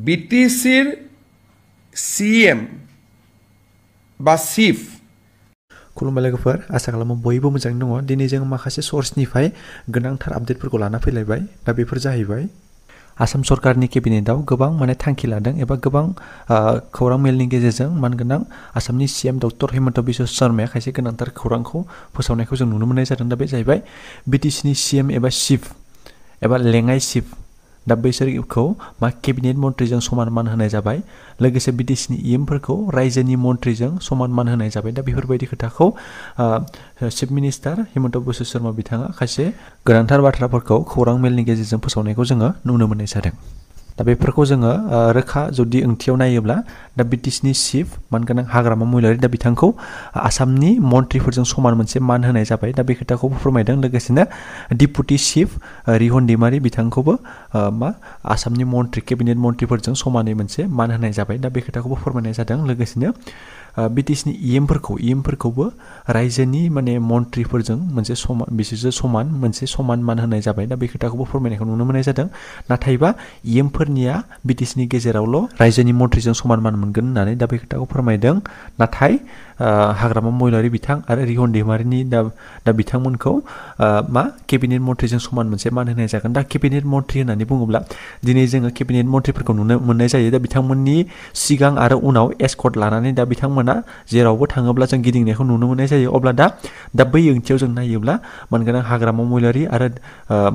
বিটিসির CM বা chief खुलुमबाय लोगोफोर आसा खालामो बयबो मोजाङै दङ दिनै जों माखासे सर्सनिफ्राय गोनांथार आपडेटफोरखौ लाना फैलायबाय दा बेफोर जाहैबाय आसाम सरकारनि केबिनेटआव गोबां थांखि लादों एबा गोबां खौरां मेलनि गेजेरजों मानगोनां आसामनि सीएम डक्टर हेमन्त बिश्व शर्माया खायसे गोनांथार खौरांखौ फोसावनायखौ जों नुनो मोननाय जादों दा बे जाहैबाय बिटिसिनि सीएम एबा चिफ एबा लेङाइ चिफ दा बैसोरखौ केबिनेट मन्थ्रिजों समान मान होनाय जाबाय लोगोसे बिटिसिनि इएमफोरखौ रायजोनि मन्थ्रिजों समान मान होनाय जाबाय दा बेफोरबायदि खोथाखौ चिफ मिनिस्टार हेमन्त बिश्व शर्मा बिथाङा खायसे गोनांथार बाथ्राफोरखौ खौरां मेलनि गेजेरजों फोसावनायखौ जोङो नुनो मोननाय जादों दा बेफोरखौ जोङो रोखा जुदि ओंथियाव नायोब्ला दा बिटिसिनि चिफ मानगोनां हाग्रामा महिलारि दा बिथांखौ आसामनि मन्थ्रिफोरजों समान मोनसे मान होनाय जाबाय दा बे खोथाखौबो फोरमायदों लोगोसेनो डिपुटि चिफ रिहन दैमारि बिथांखौबो आसामनि मन्थ्रि केबिनेट मन्थ्रिफोरजों समानै मोनसे मान होनाय जाबाय दा बे खोथाखौबो फोरमायनाय जादों लोगोसेनो बिटिसिनि इएमफोरखौबो रायजोनि मन्थ्रिफोरजों मोनसे समान बिसोरजों समान मान होनाय जाबाय दा बे खोथाखौबो फोरमायनायखौ नुनो मोननाय जादों नाथायबा इएमफोरनिया बिटिसिनि गेजेरावल' रायजोनि मन्थ्रिजों समान मान मोनगोन होननानै दा बे खोथाखौ फोरमायदों नाथाय हाग्रामा महिलारि बिथां आरो रिहन दैमारिनि दा बिथांमोनखौ केबिनेट मन्थ्रिजों समान मोनसे मान होनाय जागोन दा केबिनेट मन्थ्रि होननानै बुङोब्ला दिनै जोङो केबिनेट मन्थ्रिफोरखौ नुनो मोननाय जायो दा बिथांमोननि सिगां आरो उनाव एस्कर्ट लानानै दा बिथांमोना जेरावबो थाङोब्ला जों गिदिंनायखौ नुनो मोननाय जायो अब्ला दा बै ओंथियाव जों नायोब्ला मानगोनां हाग्रामा महिलारि आरो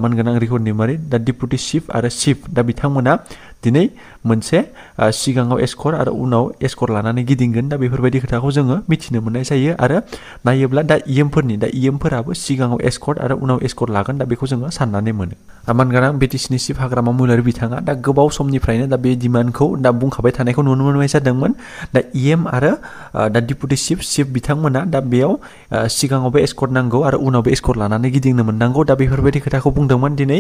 मानगोनां रिहन दैमारि दा डिपुटि चिफ आरो चिफ दा बिथांमोना दिनै मोनसे सिगाङाव एस्कर्ट आरो उनाव एस्कर्ट लानानै गिदिंगोन दा बेफोरबायदि खोथाखौ जोङो मिथिनो मोननाय जायो आरो नायोब्ला दा इएमफोराबो सिगाङाव एस्कर्ट आरो उनाव एस्कर्ट लागोन दा बेखौ जोङो साननानै मोनो मानगोनां बिटिसिनि चिफ हाग्रामा महिलारि बिथाङा दा गोबाव समनिफ्रायनो दा बे डिमान्डखौ दा बुंखाबाय थानायखौ नुनो मोननाय जादोंमोन दा इएम आरो दा डिपुटि चिफ बिथांमोना दा बेयाव सिगाङावबो एस्कर्ट नांगौ आरो उनावबो एस्कर्ट लानानै गिदिंनो मोननांगौ दा बेफोरबायदि खोथाखौ बुंदोंमोन दिनै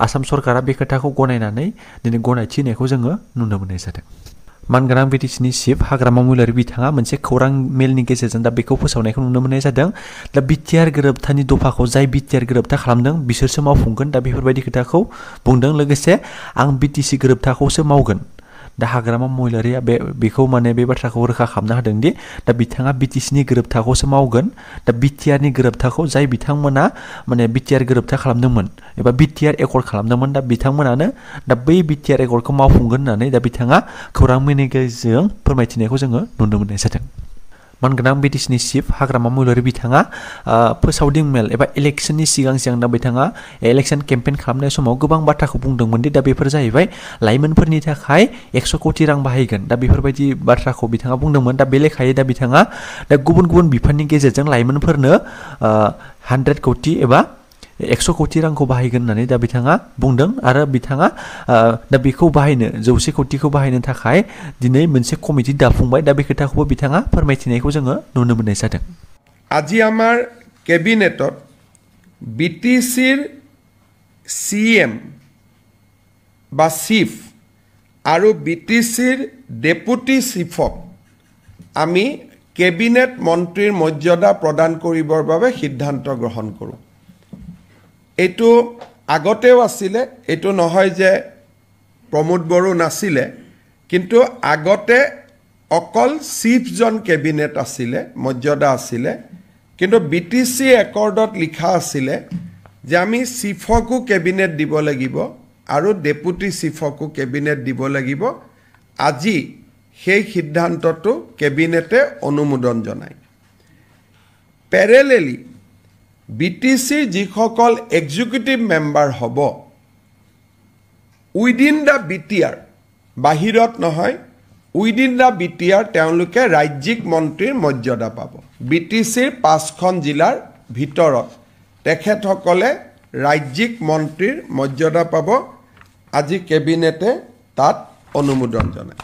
आसाम सरकारा बे खोथाखौ गनायनानै दिनै गनायथि होनायखौ जोङो नुनो मोननाय जादों मानगोनां बिटिसिनि चिफ हाग्रामा महिलारि बिथाङा मोनसे खौरां मेलनि गेजेरजों दा बेखौ फोसावनायखौ नुनो मोननाय जादों दा बिटिआर गोरोबथानि दफाखौ जाय बिटिआर गोरोबथा खालामदों बिसोरसो मावफुंगोन दा बेफोरबायदि खोथाखौ बुंदों लोगोसे आं बिटिसि गोरोबथाखौसो मावगोन दा हाग्रामा महिलारिया बेखौ बे बाथ्राखौ रोखा खालामना होदों दि दा बिथाङा बिटिसिनि गोरोबथाखौसो मावगोन दा बिटिआरनि गोरोबथाखौ जाय बिथांमोना बिटिआर गोरोबथा खालामदोंमोन एबा बिटिआर एकर्ड खालामदोंमोन दा बिथांमोनानो दा बै बिटिआर एकर्डखौ मावफुंगोन होननानै दा बिथाङा खौरां मेलनि गेजेरजों फोरमायथिनायखौ जोङो नुनो मोननाय जादों मानगोनां बिटिसिनि चिफ हाग्रामा महिलारि बिथाङा फोसावदिं मेल एबा इलेक्सननि सिगां दा बिथाङा इलेक्सन केम्पेइन खालामनाय समाव गोबां बाथ्राखौ बुंदोंमोन दि दा बेफोर जाहैबाय लाइमोनफोरनि थाखाय 100 कोटि रां बाहायगोन दा बेफोरबायदि बाथ्राखौ बिथाङा बुंदोंमोन दा बे लेखायै दा बिथाङा दा गुबुन बिफाननि गेजेरजों लाइमोनफोरनो 100 कोटि एबा 100 कोटि रांखौ बाहायगोन होननानै दा बिथाङा बुंदों आरो बिथाङा दा बेखौ बाहायनो 100 कोटिखौ बाहायनो थाखाय दिनै मोनसे कमिटि दाफुंबाय दा बे खोथाखौबो बिथाङा फोरमायथिनायखौ जोङो नुनो मोननाय जादों আজি আমাৰ কেবিনেটত বিটিসিৰ সিএম বা চিফ আৰু বিটিসিৰ ডেপুটি চিফক আমি কেবিনেট মন্ত্ৰীৰ মৰ্যাদা প্ৰদান কৰিবৰ বাবে সিদ্ধান্ত গ্ৰহণ কৰোঁ এইটো আগতেও আছিলে এইটো নহয় যে প্ৰমোদ বড়ো নাছিলে কিন্তু আগতে অকল চিফজন কেবিনেট আছিলে মৰ্যাদা আছিলে কিন্তু বিটিসি একৰ্ডত লিখা আছিলে যে আমি চিফকো কেবিনেট দিব লাগিব আৰু ডেপুটি চিফকো কেবিনেট দিব লাগিব আজি সেই সিদ্ধান্তটো কেবিনেটে অনুমোদন জনায় প্যাৰেলেলি বিটিসি যিসকল এক্সিকিউটিভ মেম্বাৰ হ'ব উইদিন দ্য বিটিআৰ বাহিৰত নহয় উইদিন দ্য বিটিআৰ তেওঁলোকে ৰাজ্যিক মন্ত্ৰীৰ মৰ্যাদা পাব বিটিসিৰ 5খন জিলাৰ ভিতৰত তেখেতসকলে ৰাজ্যিক মন্ত্ৰীৰ মৰ্যাদা পাব আজি কেবিনেটে তাত অনুমোদন জনায়